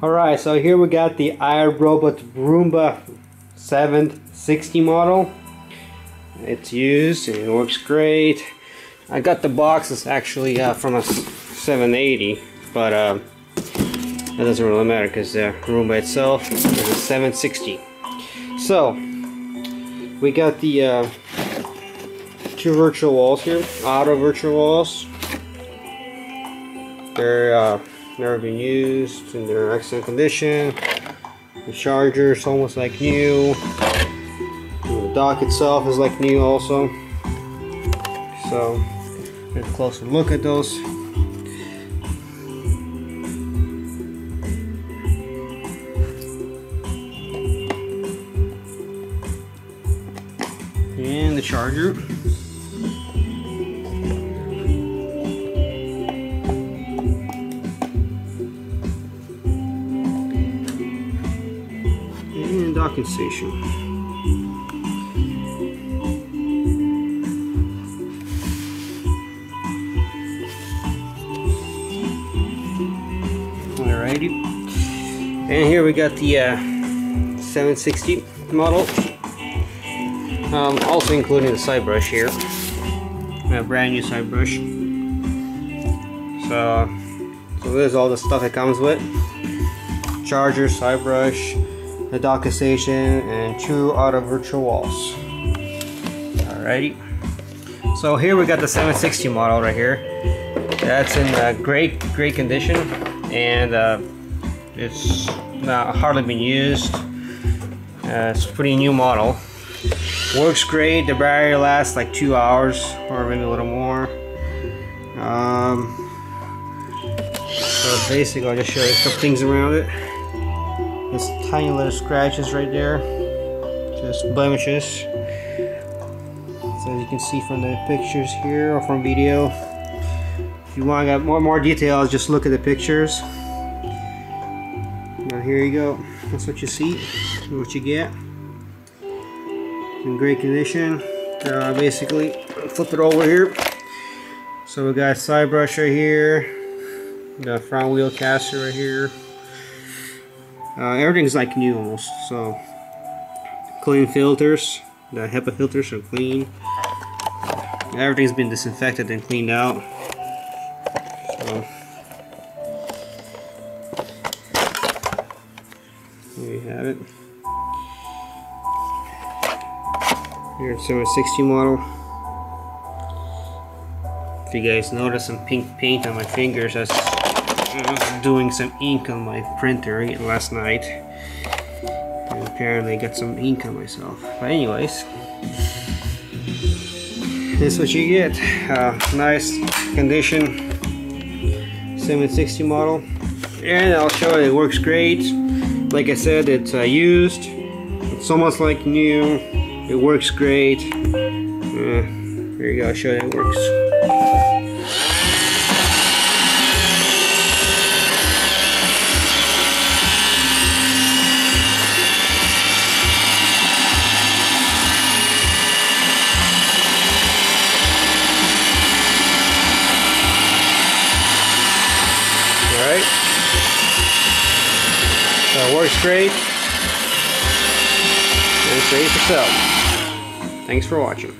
Alright, so here we got the iRobot Roomba 760 model. It's used and it works great. I got the box. It's actually from a 780, but that doesn't really matter because the Roomba itself is a 760. So we got the two virtual walls here, auto virtual walls. They're never been used and they're in excellent condition. The charger is almost like new. The dock itself is like new also. So get a closer look at those. And the charger. And docking station. Alrighty. And here we got the 760 model. Also including the side brush here. A brand new side brush. So this is all the stuff it comes with. Charger, side brush, the docking station, and two auto virtual walls. Alrighty. So here we got the 760 model right here. That's in great condition, and it's not hardly been used. It's a pretty new model. Works great. The battery lasts like 2 hours or maybe a little more. So basically I'll just show you a couple things around it. There's tiny little scratches right there, just blemishes. So as you can see from the pictures here or from video. If you want to get more details, just look at the pictures. Now here you go. That's what you see, what you get. In great condition. Basically, flip it over here. So we got side brush right here, the front wheel caster right here. Everything's like new almost. So clean filters. The HEPA filters are clean. Everything's been disinfected and cleaned out. So there you have it. Here's 760 model. If you guys notice some pink paint on my fingers, I was doing some ink on my printer last night. And apparently I got some ink on myself. But anyways, this is what you get. Nice condition 760 model. And I'll show you it works great. Like I said, it's used. It's almost like new. It works great. Here you go, I'll show you how it works. Alright. So it works great. And it's ready for sale. Thanks for watching.